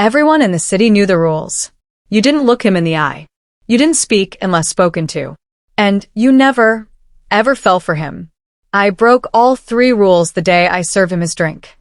Everyone in the city knew the rules. You didn't look him in the eye. You didn't speak unless spoken to. And you never, ever fell for him. I broke all 3 rules the day I served him his drink.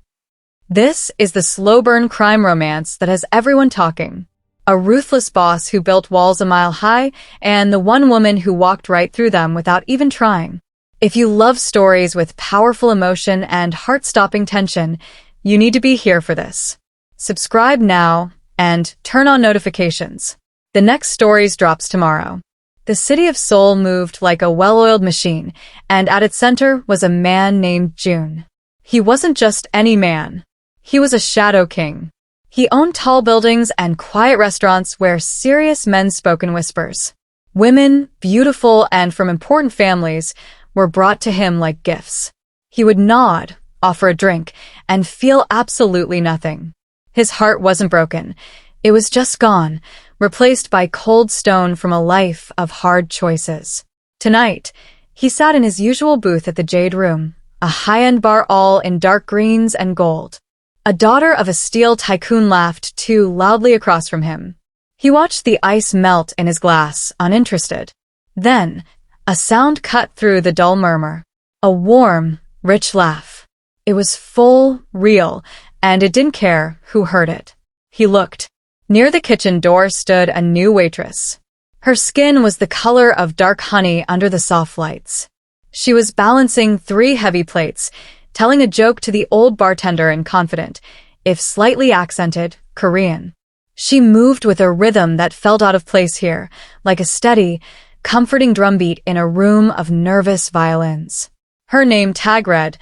This is the slow-burn crime romance that has everyone talking. A ruthless boss who built walls a mile high, and the one woman who walked right through them without even trying. If you love stories with powerful emotion and heart-stopping tension, you need to be here for this. Subscribe now and turn on notifications. The next stories drops tomorrow. The city of Seoul moved like a well-oiled machine, and at its center was a man named June. He wasn't just any man. He was a shadow king. He owned tall buildings and quiet restaurants where serious men spoke in whispers. Women, beautiful and from important families, were brought to him like gifts. He would nod, offer a drink, and feel absolutely nothing. His heart wasn't broken. It was just gone, replaced by cold stone from a life of hard choices. Tonight, he sat in his usual booth at the Jade Room, a high-end bar all in dark greens and gold. A daughter of a steel tycoon laughed too loudly across from him. He watched the ice melt in his glass, uninterested. Then, a sound cut through the dull murmur. A warm, rich laugh. It was full, real, and it didn't care who heard it. He looked. Near the kitchen door stood a new waitress. Her skin was the color of dark honey under the soft lights. She was balancing 3 heavy plates, telling a joke to the old bartender in confident, if slightly accented, Korean. She moved with a rhythm that felt out of place here, like a steady, comforting drumbeat in a room of nervous violins. Her name tag read,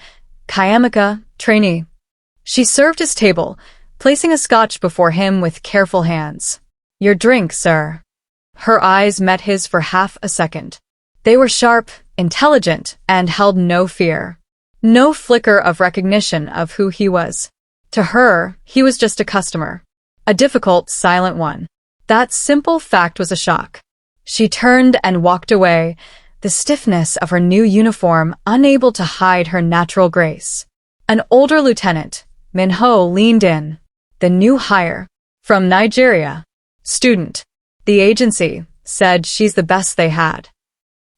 Kayamika, trainee. She served his table, placing a scotch before him with careful hands. Your drink, sir. Her eyes met his for half a second. They were sharp, intelligent, and held no fear. No flicker of recognition of who he was. To her, he was just a customer. A difficult, silent one. That simple fact was a shock. She turned and walked away, the stiffness of her new uniform unable to hide her natural grace. An older lieutenant, Min-ho, leaned in. The new hire. From Nigeria. Student. The agency said she's the best they had.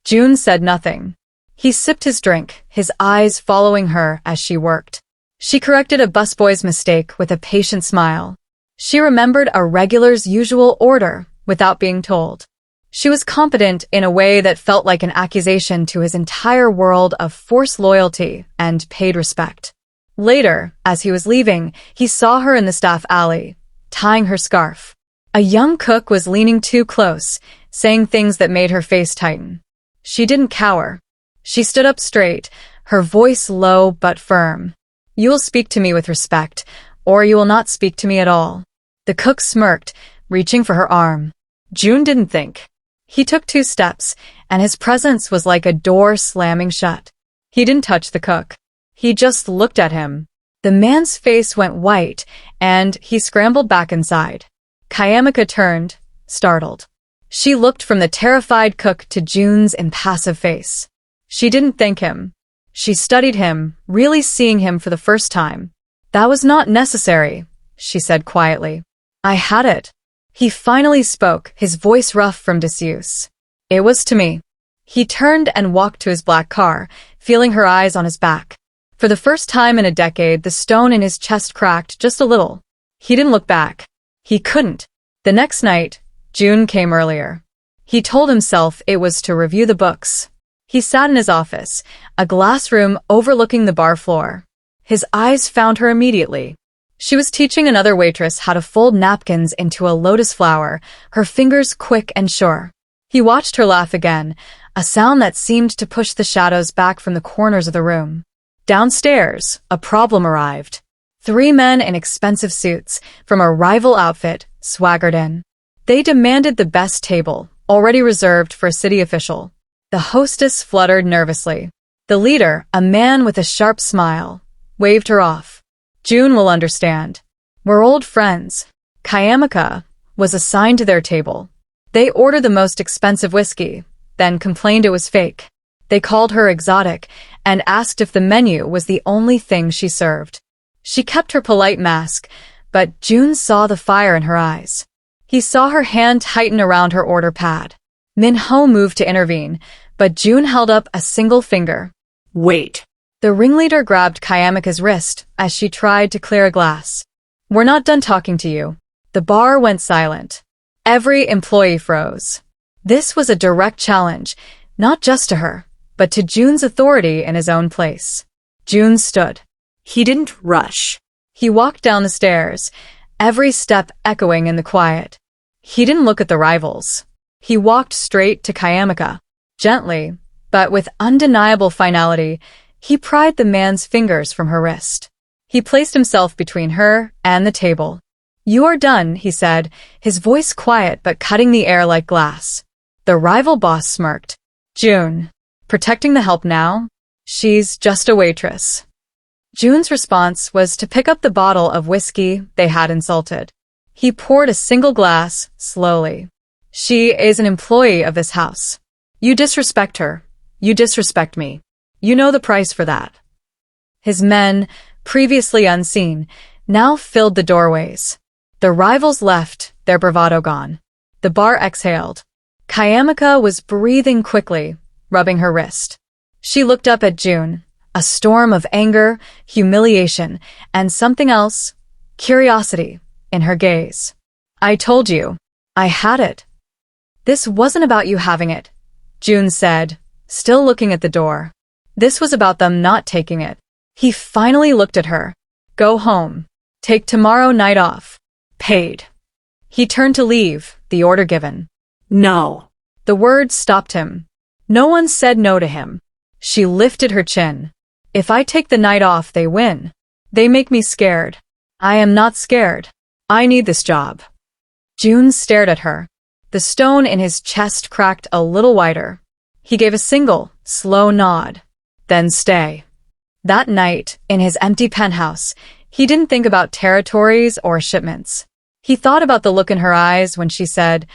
June said nothing. He sipped his drink, his eyes following her as she worked. She corrected a busboy's mistake with a patient smile. She remembered a regular's usual order without being told. She was competent in a way that felt like an accusation to his entire world of forced loyalty and paid respect. Later, as he was leaving, he saw her in the staff alley, tying her scarf. A young cook was leaning too close, saying things that made her face tighten. She didn't cower. She stood up straight, her voice low but firm. You will speak to me with respect, or you will not speak to me at all. The cook smirked, reaching for her arm. June didn't think. He took 2 steps, and his presence was like a door slamming shut. He didn't touch the cook. He just looked at him. The man's face went white, and he scrambled back inside. Kayamika turned, startled. She looked from the terrified cook to June's impassive face. She didn't thank him. She studied him, really seeing him for the first time. That was not necessary, she said quietly. I had it. He finally spoke, his voice rough from disuse. It was to me. He turned and walked to his black car, feeling her eyes on his back. For the first time in a decade, the stone in his chest cracked just a little. He didn't look back. He couldn't. The next night, June came earlier. He told himself it was to review the books. He sat in his office, a glass room overlooking the bar floor. His eyes found her immediately. She was teaching another waitress how to fold napkins into a lotus flower, her fingers quick and sure. He watched her laugh again, a sound that seemed to push the shadows back from the corners of the room. Downstairs, a problem arrived. 3 men in expensive suits, from a rival outfit, swaggered in. They demanded the best table, already reserved for a city official. The hostess fluttered nervously. The leader, a man with a sharp smile, waved her off. June will understand. We're old friends. Kayamika was assigned to their table. They ordered the most expensive whiskey, then complained it was fake. They called her exotic and asked if the menu was the only thing she served. She kept her polite mask, but June saw the fire in her eyes. He saw her hand tighten around her order pad. Min-ho moved to intervene, but June held up a single finger. Wait. The ringleader grabbed Kayamika's wrist as she tried to clear a glass. We're not done talking to you. The bar went silent. Every employee froze. This was a direct challenge, not just to her, but to June's authority in his own place. June stood. He didn't rush. He walked down the stairs, every step echoing in the quiet. He didn't look at the rivals. He walked straight to Kayamika. Gently, but with undeniable finality, he pried the man's fingers from her wrist. He placed himself between her and the table. You are done, he said, his voice quiet but cutting the air like glass. The rival boss smirked. June. Protecting the help now? She's just a waitress. June's response was to pick up the bottle of whiskey they had insulted. He poured a single glass, slowly. She is an employee of this house. You disrespect her. You disrespect me. You know the price for that. His men, previously unseen, now filled the doorways. The rivals left, their bravado gone. The bar exhaled. Kayamika was breathing quickly, rubbing her wrist. She looked up at June, a storm of anger, humiliation, and something else, curiosity, in her gaze. I told you. I had it. This wasn't about you having it, June said, still looking at the door. This was about them not taking it. He finally looked at her. Go home. Take tomorrow night off. Paid. He turned to leave, the order given. No. The words stopped him. No one said no to him. She lifted her chin. If I take the night off, they win. They make me scared. I am not scared. I need this job. June stared at her. The stone in his chest cracked a little wider. He gave a single, slow nod. Then stay. That night, in his empty penthouse, he didn't think about territories or shipments. He thought about the look in her eyes when she said,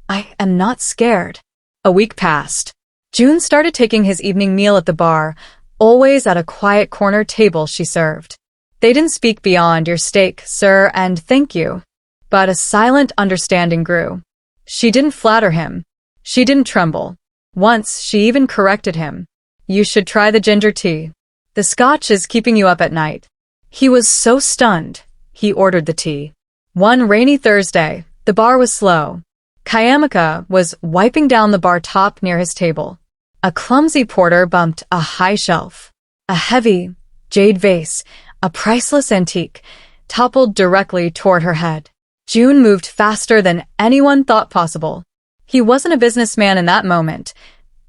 I am not scared. A week passed. June started taking his evening meal at the bar, always at a quiet corner table she served. They didn't speak beyond your steak, sir, and thank you. But a silent understanding grew. She didn't flatter him. She didn't tremble. Once she even corrected him. You should try the ginger tea. The scotch is keeping you up at night. He was so stunned, he ordered the tea. One rainy Thursday, the bar was slow. Kayamika was wiping down the bar top near his table. A clumsy porter bumped a high shelf. A heavy, jade vase, a priceless antique, toppled directly toward her head. June moved faster than anyone thought possible. He wasn't a businessman in that moment.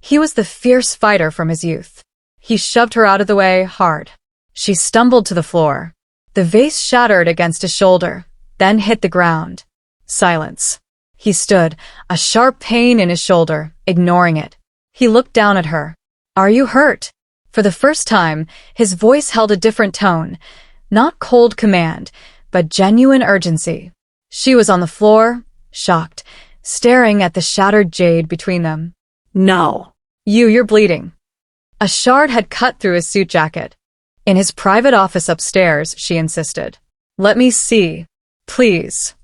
He was the fierce fighter from his youth. He shoved her out of the way hard. She stumbled to the floor. The vase shattered against his shoulder, then hit the ground. Silence. He stood, a sharp pain in his shoulder, ignoring it. He looked down at her. Are you hurt? For the first time, his voice held a different tone. Not cold command, but genuine urgency. She was on the floor, shocked, staring at the shattered jade between them. No. You're bleeding. A shard had cut through his suit jacket. In his private office upstairs, she insisted. Let me see. Please.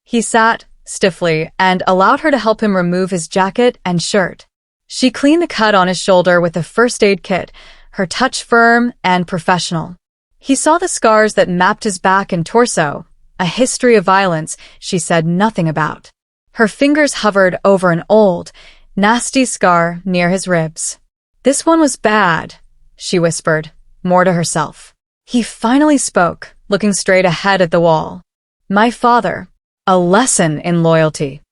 He sat, stiffly, and allowed her to help him remove his jacket and shirt. She cleaned the cut on his shoulder with a first aid kit, her touch firm and professional. He saw the scars that mapped his back and torso, a history of violence she said nothing about. Her fingers hovered over an old, nasty scar near his ribs. This one was bad, she whispered, more to herself. He finally spoke, looking straight ahead at the wall. My father. A lesson in loyalty.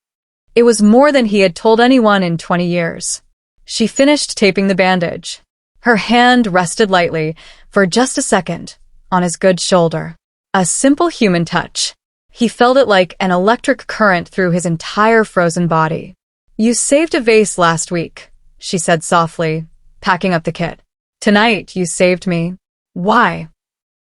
It was more than he had told anyone in 20 years. She finished taping the bandage. Her hand rested lightly, for just a second, on his good shoulder. A simple human touch. He felt it like an electric current through his entire frozen body. You saved a vase last week, she said softly, packing up the kit. Tonight you saved me. Why?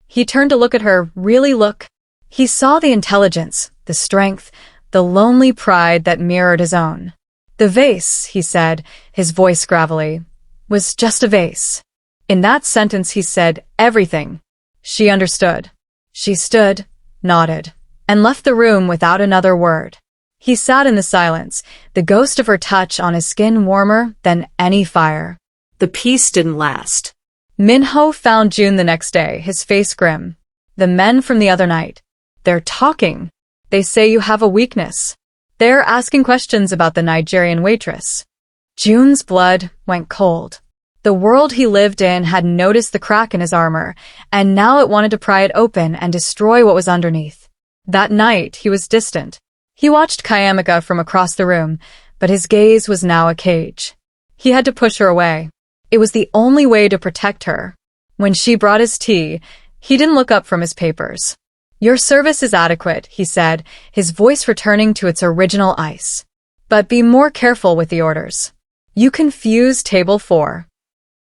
He turned to look at her, really look. He saw the intelligence, the strength, the lonely pride that mirrored his own. The vase, he said, his voice gravelly, was just a vase. In that sentence he said everything. She understood. She stood, nodded. and left the room without another word. He sat in the silence, the ghost of her touch on his skin warmer than any fire. The peace didn't last. Minho found June the next day, his face grim. The men from the other night. They're talking. They say you have a weakness. They're asking questions about the Nigerian waitress. June's blood went cold. The world he lived in had noticed the crack in his armor, and now it wanted to pry it open and destroy what was underneath. That night, he was distant. He watched Kayamika from across the room, but his gaze was now a cage. He had to push her away. It was the only way to protect her. When she brought his tea, he didn't look up from his papers. "Your service is adequate," he said, his voice returning to its original ice. "But be more careful with the orders. You confuse table 4.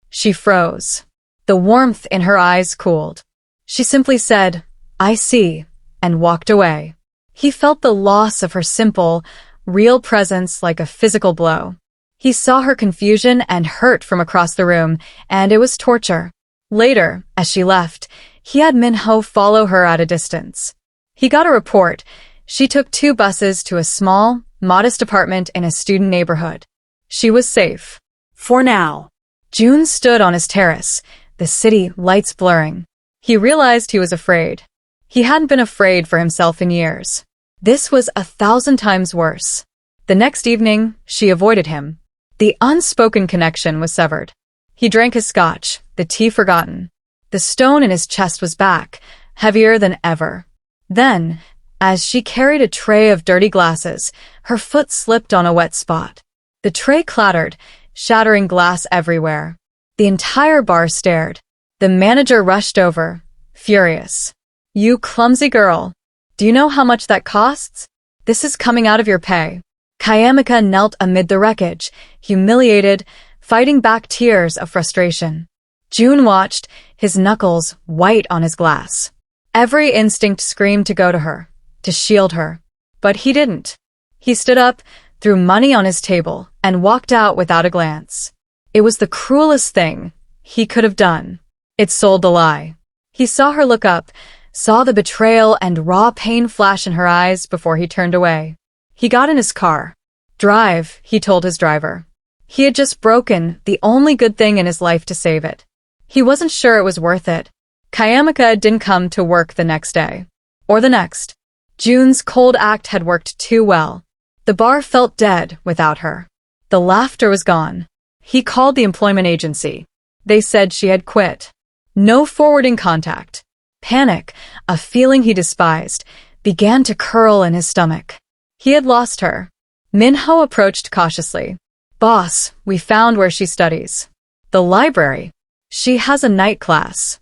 She froze. The warmth in her eyes cooled. She simply said, "I see," and walked away. He felt the loss of her simple, real presence like a physical blow. He saw her confusion and hurt from across the room, and it was torture. Later, as she left, he had Minho follow her at a distance. He got a report. She took 2 buses to a small, modest apartment in a student neighborhood. She was safe. For now. June stood on his terrace, the city lights blurring. He realized he was afraid. He hadn't been afraid for himself in years. This was 1,000 times worse. The next evening, she avoided him. The unspoken connection was severed. He drank his scotch, the tea forgotten. The stone in his chest was back, heavier than ever. Then, as she carried a tray of dirty glasses, her foot slipped on a wet spot. The tray clattered, shattering glass everywhere. The entire bar stared. The manager rushed over, furious. "You clumsy girl. Do you know how much that costs? This is coming out of your pay." Kayamika knelt amid the wreckage, humiliated, fighting back tears of frustration. June watched, his knuckles white on his glass. Every instinct screamed to go to her, to shield her. But he didn't. He stood up, threw money on his table, and walked out without a glance. It was the cruelest thing he could have done. It sold the lie. He saw her look up, saw the betrayal and raw pain flash in her eyes before he turned away. He got in his car. "Drive," he told his driver. He had just broken the only good thing in his life to save it. He wasn't sure it was worth it. Kayamika didn't come to work the next day. Or the next. June's cold act had worked too well. The bar felt dead without her. The laughter was gone. He called the employment agency. They said she had quit. No forwarding contact. Panic, a feeling he despised, began to curl in his stomach. He had lost her. Minho approached cautiously. "Boss, we found where she studies. The library. She has a night class."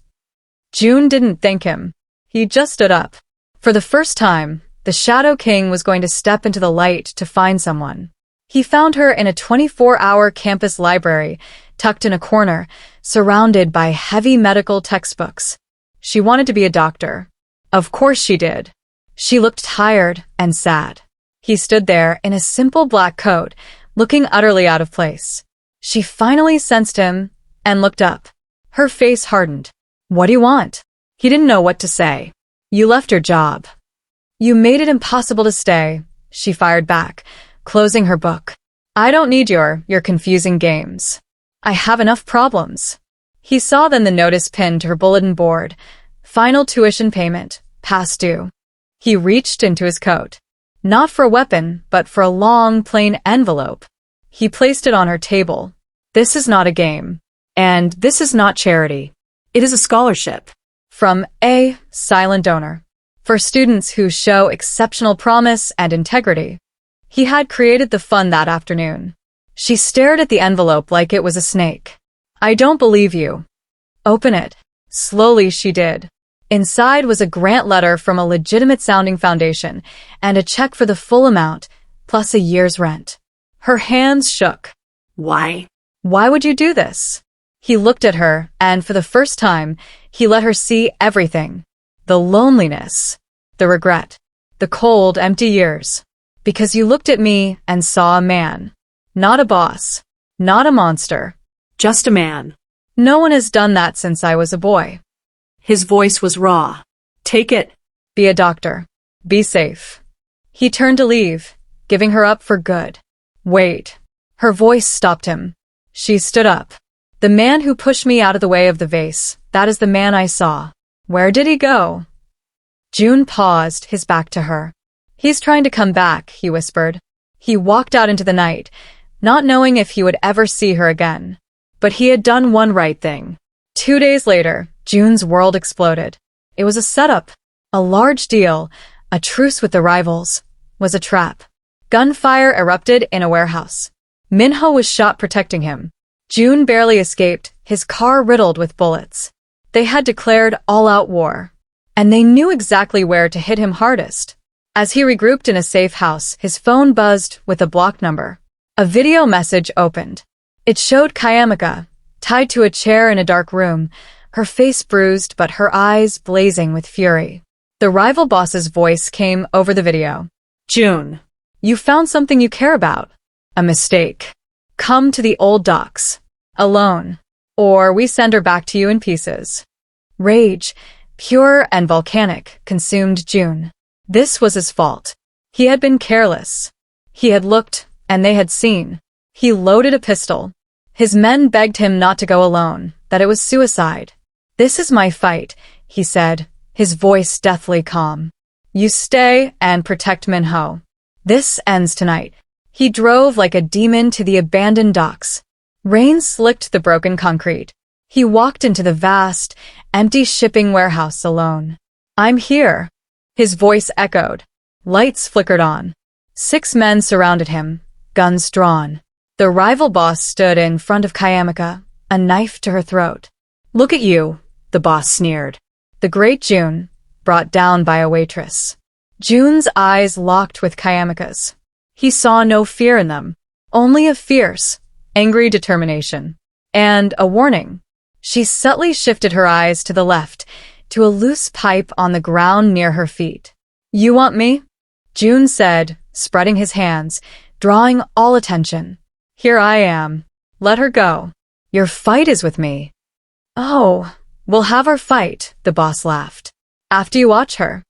June didn't thank him. He just stood up. For the first time, the Shadow King was going to step into the light to find someone. He found her in a 24-hour campus library, tucked in a corner, surrounded by heavy medical textbooks. She wanted to be a doctor. Of course she did. She looked tired and sad. He stood there in a simple black coat, looking utterly out of place. She finally sensed him and looked up. Her face hardened. "What do you want?" He didn't know what to say. "You left your job. You made it impossible to stay," she fired back, closing her book. "I don't need your confusing games. I have enough problems." He saw then the notice pinned to her bulletin board. Final tuition payment, past due. He reached into his coat. Not for a weapon, but for a long, plain envelope. He placed it on her table. "This is not a game. And this is not charity. It is a scholarship. From a silent donor. For students who show exceptional promise and integrity." He had created the fund that afternoon. She stared at the envelope like it was a snake. "I don't believe you." "Open it." Slowly she did. Inside was a grant letter from a legitimate-sounding foundation and a check for the full amount, plus a year's rent. Her hands shook. "Why? Why would you do this?" He looked at her, and for the first time, he let her see everything. The loneliness, the regret, the cold, empty years. "Because you looked at me and saw a man. Not a boss. Not a monster. Just a man. No one has done that since I was a boy." His voice was raw. "Take it." "Be a doctor." Be safe. He turned to leave, giving her up for good. Wait. Her voice stopped him. She stood up. The man who pushed me out of the way of the vase, that is the man I saw. Where did he go? June paused, his back to her. He's trying to come back, he whispered. He walked out into the night, not knowing if he would ever see her again. But he had done one right thing. 2 days later, June's world exploded. It was a setup. A large deal, a truce with the rivals, was a trap. Gunfire erupted in a warehouse. Minho was shot protecting him. June barely escaped, his car riddled with bullets. They had declared all-out war. And they knew exactly where to hit him hardest. As he regrouped in a safe house, his phone buzzed with a block number. A video message opened. It showed Kayamika, tied to a chair in a dark room, her face bruised but her eyes blazing with fury. The rival boss's voice came over the video. June. You found something you care about. A mistake. Come to the old docks. Alone. Or we send her back to you in pieces. Rage, pure and volcanic, consumed June. This was his fault. He had been careless. He had looked, and they had seen. He loaded a pistol. His men begged him not to go alone, that it was suicide. This is my fight, he said, his voice deathly calm. You stay and protect Minho. This ends tonight. He drove like a demon to the abandoned docks. Rain slicked the broken concrete. He walked into the vast, empty shipping warehouse alone. I'm here. His voice echoed. Lights flickered on. 6 men surrounded him, guns drawn. The rival boss stood in front of Kayamika, a knife to her throat. Look at you, the boss sneered. The great June, brought down by a waitress. June's eyes locked with Kayamika's. He saw no fear in them, only a fierce, angry determination. And a warning. She subtly shifted her eyes to the left, to a loose pipe on the ground near her feet. You want me? June said, spreading his hands, drawing all attention. Here I am. Let her go. Your fight is with me. Oh, we'll have our fight, the boss laughed. After you watch her.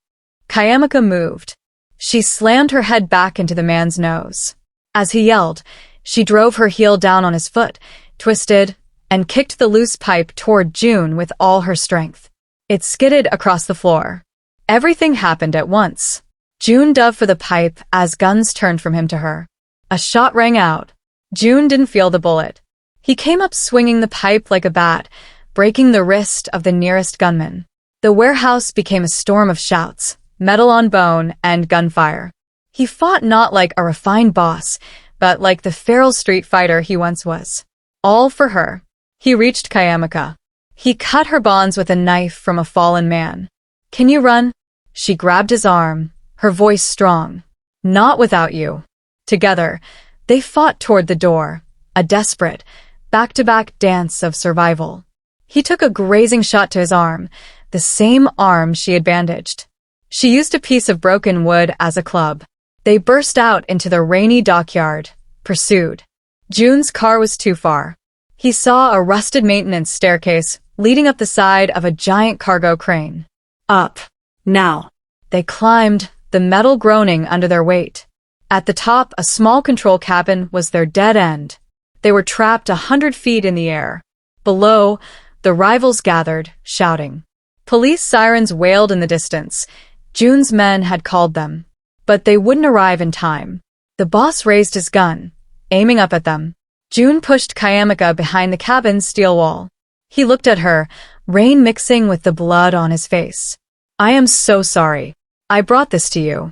Kayamika moved. She slammed her head back into the man's nose. As he yelled, she drove her heel down on his foot, twisted, and kicked the loose pipe toward June with all her strength. It skidded across the floor. Everything happened at once. June dove for the pipe as guns turned from him to her. A shot rang out. June didn't feel the bullet. He came up swinging the pipe like a bat, breaking the wrist of the nearest gunman. The warehouse became a storm of shouts, metal on bone, and gunfire. He fought not like a refined boss, but like the feral street fighter he once was. All for her. He reached Kayamika. He cut her bonds with a knife from a fallen man. Can you run? She grabbed his arm, her voice strong. Not without you. Together, they fought toward the door, a desperate, back-to-back dance of survival. He took a grazing shot to his arm, the same arm she had bandaged. She used a piece of broken wood as a club. They burst out into the rainy dockyard, pursued. June's car was too far. He saw a rusted maintenance staircase leading up the side of a giant cargo crane. Up. Now. They climbed, the metal groaning under their weight. At the top, a small control cabin was their dead end. They were trapped 100 feet in the air. Below, the rivals gathered, shouting. Police sirens wailed in the distance. June's men had called them. But they wouldn't arrive in time. The boss raised his gun, aiming up at them. June pushed Kayamika behind the cabin's steel wall. He looked at her, rain mixing with the blood on his face. I am so sorry. I brought this to you.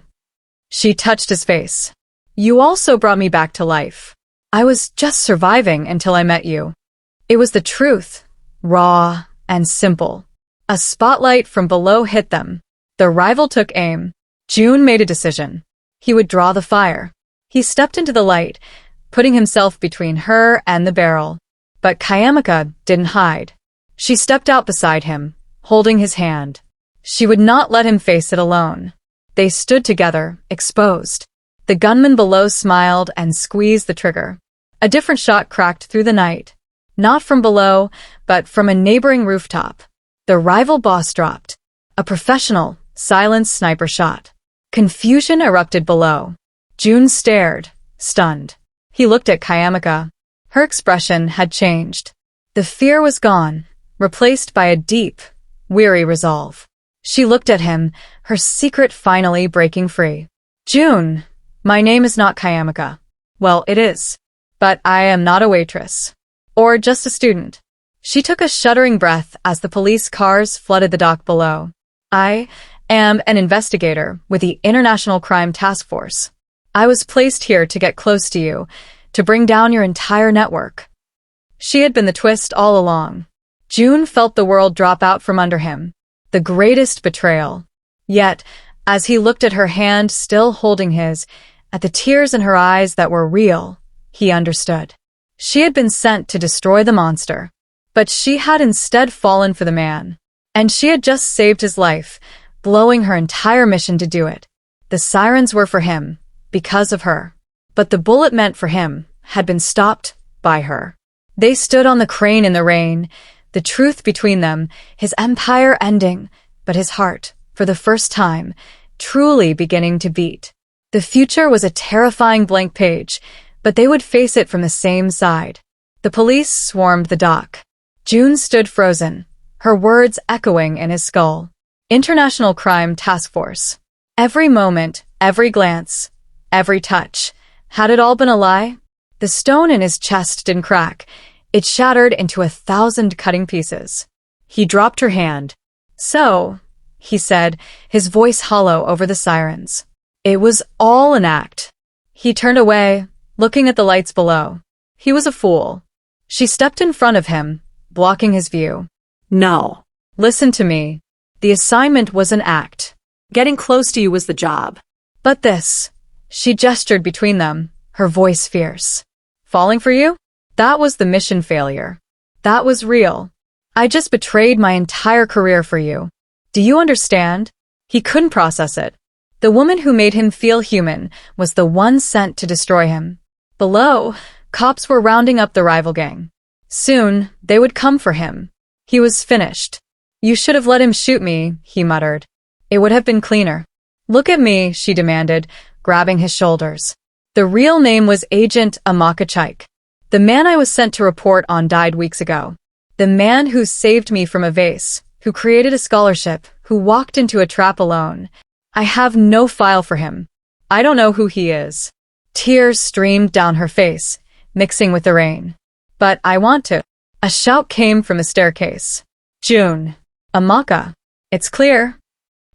She touched his face. You also brought me back to life. I was just surviving until I met you. It was the truth, raw and simple. A spotlight from below hit them. The rival took aim. June made a decision. He would draw the fire. He stepped into the light, putting himself between her and the barrel. But Kayamika didn't hide. She stepped out beside him, holding his hand. She would not let him face it alone. They stood together, exposed. The gunman below smiled and squeezed the trigger. A different shot cracked through the night. Not from below, but from a neighboring rooftop. The rival boss dropped. A professional, silenced sniper shot. Confusion erupted below. June stared, stunned. He looked at Kayamika. Her expression had changed. The fear was gone, replaced by a deep, weary resolve. She looked at him, her secret finally breaking free. June, my name is not Kayamika. Well, it is. But I am not a waitress. Or just a student. She took a shuddering breath as the police cars flooded the dock below. I am an investigator with the International Crime Task Force. I was placed here to get close to you, to bring down your entire network. She had been the twist all along. June felt the world drop out from under him. The greatest betrayal. Yet, as he looked at her hand still holding his, at the tears in her eyes that were real, he understood. She had been sent to destroy the monster. But she had instead fallen for the man. And she had just saved his life, blowing her entire mission to do it. The sirens were for him, because of her. But the bullet meant for him had been stopped by her. They stood on the crane in the rain, the truth between them, his empire ending, but his heart, for the first time, truly beginning to beat. The future was a terrifying blank page, but they would face it from the same side. The police swarmed the dock. June stood frozen, her words echoing in his skull. International Crime Task Force. Every moment, every glance, every touch. Had it all been a lie? The stone in his chest didn't crack. It shattered into 1,000 cutting pieces. He dropped her hand. So, he said, his voice hollow over the sirens. It was all an act. He turned away, looking at the lights below. He was a fool. She stepped in front of him, blocking his view. No. Listen to me. The assignment was an act. Getting close to you was the job. But this, she gestured between them, her voice fierce. Falling for you? That was the mission failure. That was real. I just betrayed my entire career for you. Do you understand? He couldn't process it. The woman who made him feel human was the one sent to destroy him. Below, cops were rounding up the rival gang. Soon, they would come for him. He was finished. You should have let him shoot me, he muttered. It would have been cleaner. Look at me, she demanded, grabbing his shoulders. The real name was Agent Amaka Chaik. The man I was sent to report on died weeks ago. The man who saved me from a vase, who created a scholarship, who walked into a trap alone. I have no file for him. I don't know who he is. Tears streamed down her face, mixing with the rain. But I want to. A shout came from the staircase. June. Amaka. It's clear.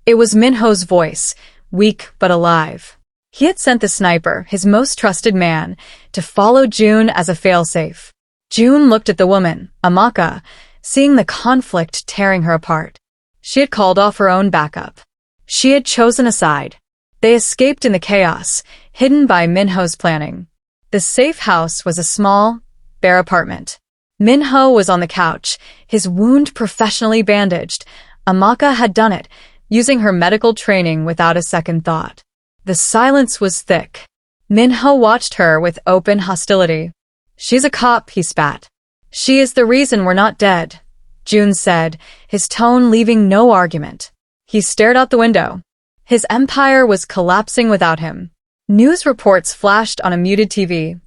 It was Minho's voice, weak but alive. He had sent the sniper, his most trusted man, to follow June as a failsafe. June looked at the woman, Amaka, seeing the conflict tearing her apart. She had called off her own backup. She had chosen a side. They escaped in the chaos, hidden by Minho's planning. The safe house was a small, bare apartment. Minho was on the couch, his wound professionally bandaged. Amaka had done it, using her medical training without a second thought. The silence was thick. Minho watched her with open hostility. She's a cop, he spat. She is the reason we're not dead, June said, his tone leaving no argument. He stared out the window. His empire was collapsing without him. News reports flashed on a muted TV.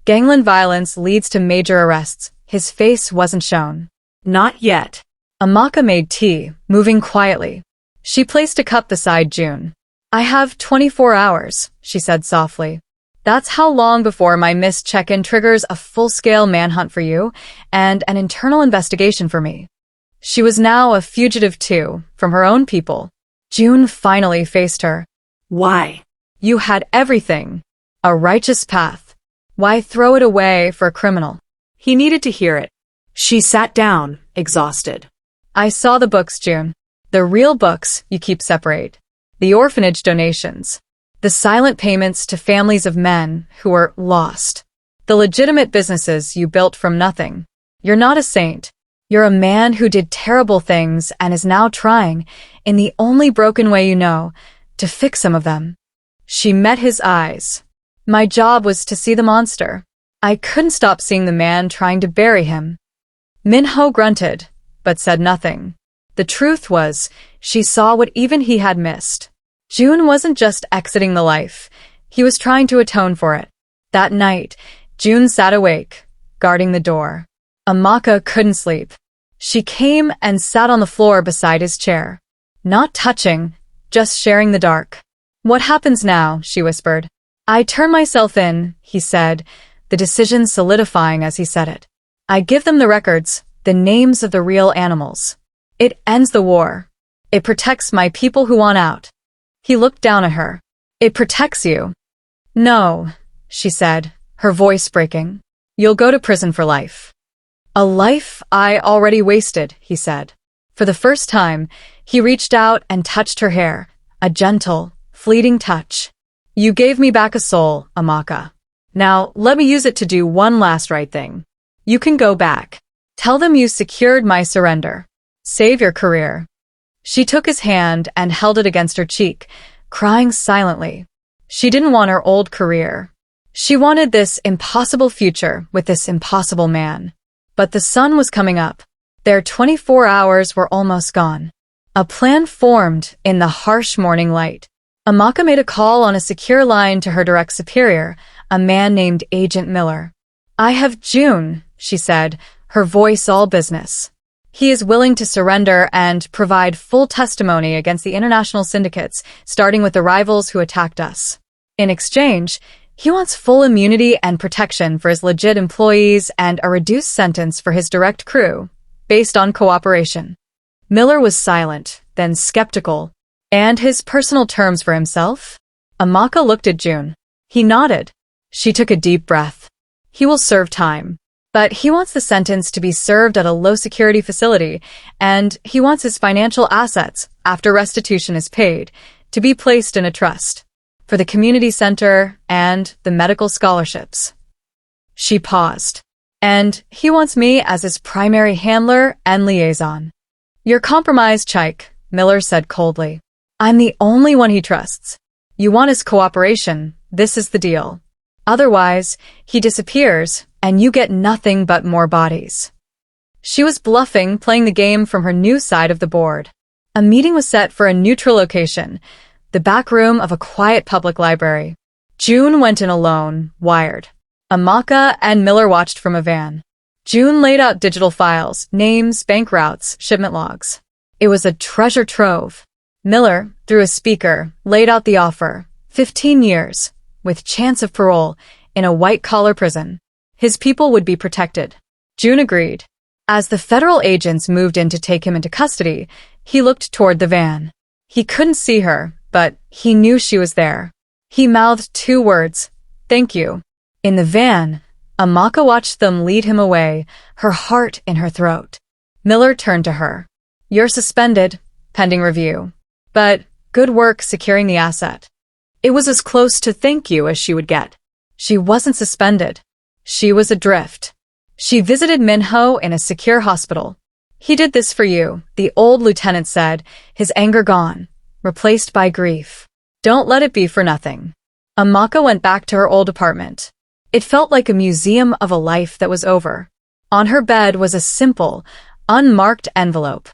Gangland violence leads to major arrests. His face wasn't shown. Not yet. Amaka made tea, moving quietly. She placed a cup beside June. I have 24 hours, she said softly. That's how long before my missed check-in triggers a full-scale manhunt for you and an internal investigation for me. She was now a fugitive too, from her own people. June finally faced her. Why? You had everything. A righteous path. Why throw it away for a criminal? He needed to hear it. She sat down, exhausted. I saw the books, June. The real books you keep separate. The orphanage donations. The silent payments to families of men who were lost. The legitimate businesses you built from nothing. You're not a saint. You're a man who did terrible things and is now trying, in the only broken way you know, to fix some of them. She met his eyes. My job was to see the monster. I couldn't stop seeing the man trying to bury him. Minho grunted, but said nothing. The truth was, she saw what even he had missed. June wasn't just exiting the life. He was trying to atone for it. That night, June sat awake, guarding the door. Amaka couldn't sleep. She came and sat on the floor beside his chair. Not touching, just sharing the dark. "What happens now?" she whispered. "I turn myself in," he said, the decision solidifying as he said it. "I give them the records, the names of the real animals. It ends the war. It protects my people who want out." He looked down at her. "It protects you." "No," she said, her voice breaking. "You'll go to prison for life." "A life I already wasted," he said. For the first time, he reached out and touched her hair, a gentle, fleeting touch. "You gave me back a soul, Amaka. Now, let me use it to do one last right thing. You can go back. Tell them you secured my surrender. Save your career." She took his hand and held it against her cheek, crying silently. She didn't want her old career. She wanted this impossible future with this impossible man. But the sun was coming up. Their 24 hours were almost gone. A plan formed in the harsh morning light. Amaka made a call on a secure line to her direct superior, a man named Agent Miller. "I have June," she said, her voice all business. "He is willing to surrender and provide full testimony against the international syndicates, starting with the rivals who attacked us. In exchange, he wants full immunity and protection for his legit employees and a reduced sentence for his direct crew, based on cooperation." Miller was silent, then skeptical. "And his personal terms for himself?" Amaka looked at June. He nodded. She took a deep breath. "He will serve time. But he wants the sentence to be served at a low-security facility, and he wants his financial assets, after restitution is paid, to be placed in a trust for the community center and the medical scholarships." She paused. "And he wants me as his primary handler and liaison." "You're compromised, Chike," Miller said coldly. "I'm the only one he trusts. You want his cooperation, this is the deal. Otherwise, he disappears, and you get nothing but more bodies." She was bluffing, playing the game from her new side of the board. A meeting was set for a neutral location, the back room of a quiet public library. June went in alone, wired. Amaka and Miller watched from a van. June laid out digital files, names, bank routes, shipment logs. It was a treasure trove. Miller, through a speaker, laid out the offer, 15 years, with chance of parole, in a white-collar prison. His people would be protected. June agreed. As the federal agents moved in to take him into custody, he looked toward the van. He couldn't see her, but he knew she was there. He mouthed 2 words, "Thank you." In the van, Amaka watched them lead him away, her heart in her throat. Miller turned to her. "You're suspended, pending review. But good work securing the asset." It was as close to thank you as she would get. She wasn't suspended. She was adrift. She visited Minho in a secure hospital. "He did this for you," the old lieutenant said, his anger gone, replaced by grief. "Don't let it be for nothing." Amaka went back to her old apartment. It felt like a museum of a life that was over. On her bed was a simple, unmarked envelope.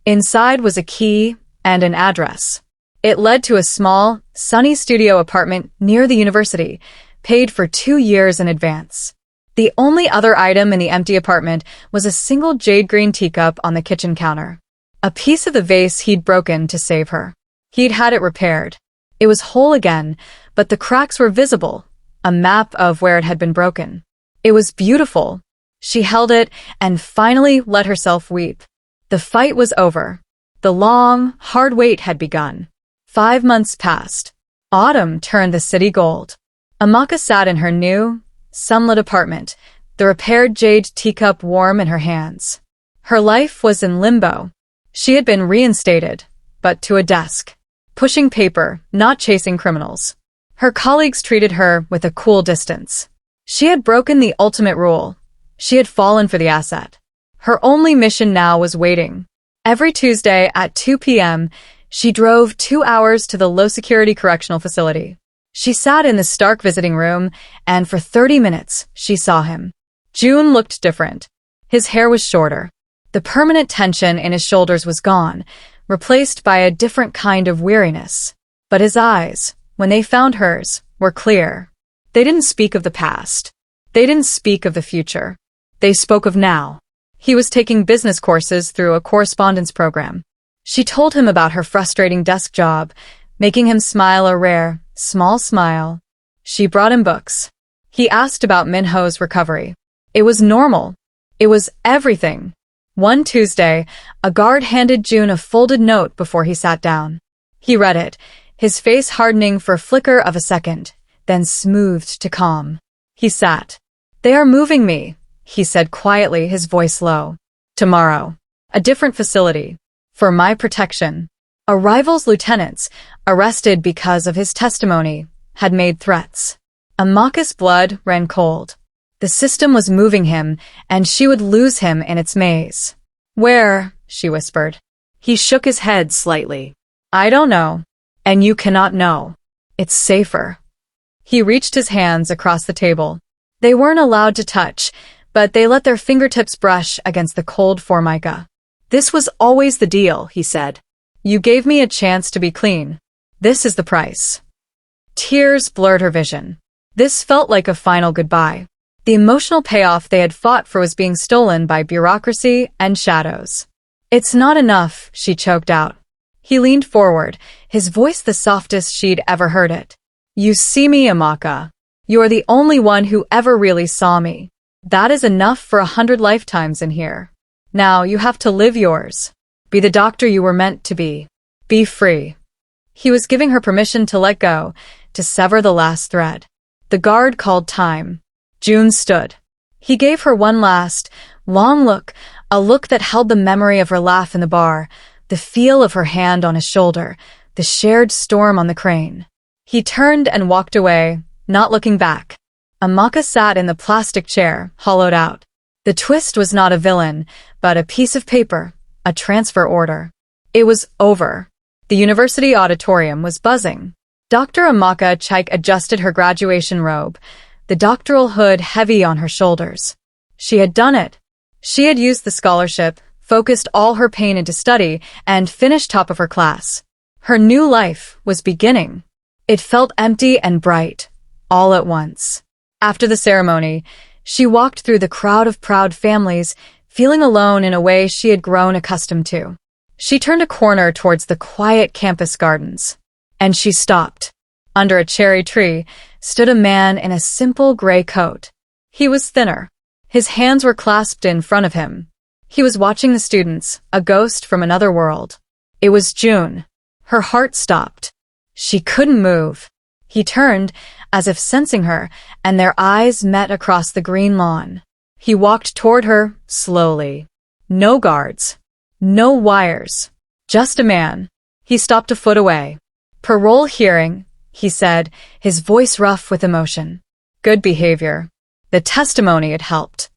Inside was a key and an address. It led to a small, sunny studio apartment near the university, paid for 2 years in advance. The only other item in the empty apartment was a single jade green teacup on the kitchen counter. A piece of the vase he'd broken to save her. He'd had it repaired. It was whole again, but the cracks were visible, a map of where it had been broken. It was beautiful. She held it and finally let herself weep. The fight was over. The long, hard wait had begun. 5 months passed. Autumn turned the city gold. Amaka sat in her new, sunlit apartment, the repaired jade teacup warm in her hands. Her life was in limbo. She had been reinstated, but to a desk, pushing paper, not chasing criminals. Her colleagues treated her with a cool distance. She had broken the ultimate rule. She had fallen for the asset. Her only mission now was waiting. Every Tuesday at 2 p.m., she drove 2 hours to the low-security correctional facility. She sat in the stark visiting room, and for 30 minutes, she saw him. June looked different. His hair was shorter. The permanent tension in his shoulders was gone, replaced by a different kind of weariness. But his eyes, when they found hers, were clear. They didn't speak of the past. They didn't speak of the future. They spoke of now. He was taking business courses through a correspondence program. She told him about her frustrating desk job, making him smile a rare, small smile. She brought him books. He asked about Minho's recovery. It was normal. It was everything. One Tuesday, a guard handed June a folded note before he sat down. He read it, his face hardening for a flicker of a second, then smoothed to calm. He sat. "They are moving me," he said quietly, his voice low. "Tomorrow. A different facility. For my protection." A rival's lieutenants, arrested because of his testimony, had made threats. Amaka's blood ran cold. The system was moving him, and she would lose him in its maze. "Where?" she whispered. He shook his head slightly. "I don't know. And you cannot know. It's safer." He reached his hands across the table. They weren't allowed to touch, but they let their fingertips brush against the cold formica. "This was always the deal," he said. "You gave me a chance to be clean. This is the price." Tears blurred her vision. This felt like a final goodbye. The emotional payoff they had fought for was being stolen by bureaucracy and shadows. "It's not enough," she choked out. He leaned forward, his voice the softest she'd ever heard it. "You see me, Amaka. You are the only one who ever really saw me. That is enough for 100 lifetimes in here. Now you have to live yours. Be the doctor you were meant to be. Be free." He was giving her permission to let go, to sever the last thread. The guard called time. June stood. He gave her one last, long look, a look that held the memory of her laugh in the bar, the feel of her hand on his shoulder, the shared storm on the crane. He turned and walked away, not looking back. Amaka sat in the plastic chair, hollowed out. The twist was not a villain, but a piece of paper, a transfer order. It was over. The university auditorium was buzzing. Dr. Amaka Chaik adjusted her graduation robe, the doctoral hood heavy on her shoulders. She had done it. She had used the scholarship, focused all her pain into study, and finished top of her class. Her new life was beginning. It felt empty and bright, all at once. After the ceremony, she walked through the crowd of proud families, feeling alone in a way she had grown accustomed to. She turned a corner towards the quiet campus gardens. And she stopped. Under a cherry tree stood a man in a simple gray coat. He was thinner. His hands were clasped in front of him. He was watching the students, a ghost from another world. It was June. Her heart stopped. She couldn't move. He turned, as if sensing her, and their eyes met across the green lawn. He walked toward her, slowly. No guards. No wires. Just a man. He stopped a foot away. "Parole hearing," he said, his voice rough with emotion. "Good behavior. The testimony had helped."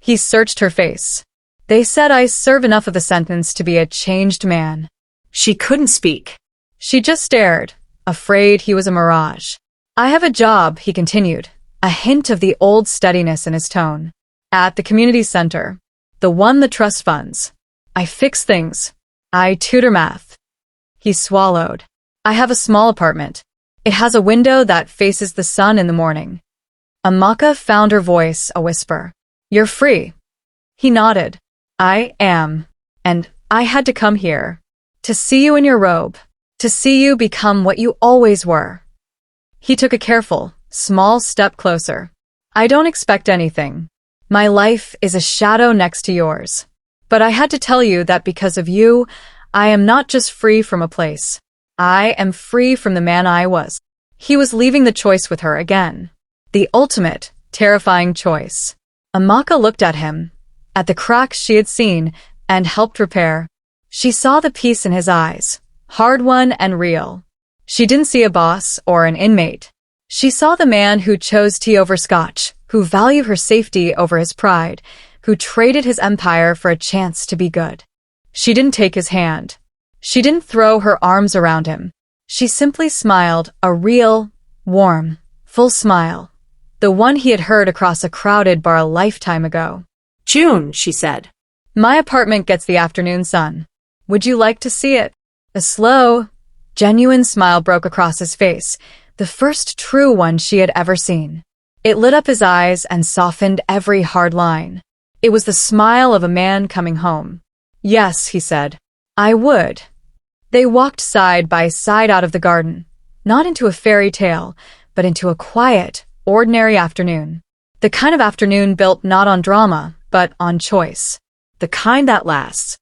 He searched her face. "They said I serve enough of the sentence to be a changed man." She couldn't speak. She just stared, afraid he was a mirage. "I have a job," he continued, a hint of the old steadiness in his tone. "At the community center. The one the trust funds. I fix things. I tutor math." He swallowed. "I have a small apartment. It has a window that faces the sun in the morning." Amaka found her voice a whisper. "You're free." He nodded. "I am. And I had to come here. To see you in your robe. To see you become what you always were." He took a careful, small step closer. "I don't expect anything. My life is a shadow next to yours. But I had to tell you that because of you, I am not just free from a place. I am free from the man I was." He was leaving the choice with her again. The ultimate, terrifying choice. Amaka looked at him, at the cracks she had seen, and helped repair. She saw the peace in his eyes, hard-won and real. She didn't see a boss or an inmate. She saw the man who chose tea over scotch, who valued her safety over his pride, who traded his empire for a chance to be good. She didn't take his hand. She didn't throw her arms around him. She simply smiled, a real, warm, full smile. The one he had heard across a crowded bar a lifetime ago. "June," she said. "My apartment gets the afternoon sun. Would you like to see it?" A slow, Genuine smile broke across his face, the first true one she had ever seen. It lit up his eyes and softened every hard line. It was the smile of a man coming home. "Yes," he said, "I would." They walked side by side out of the garden, not into a fairy tale, but into a quiet, ordinary afternoon. The kind of afternoon built not on drama, but on choice. The kind that lasts.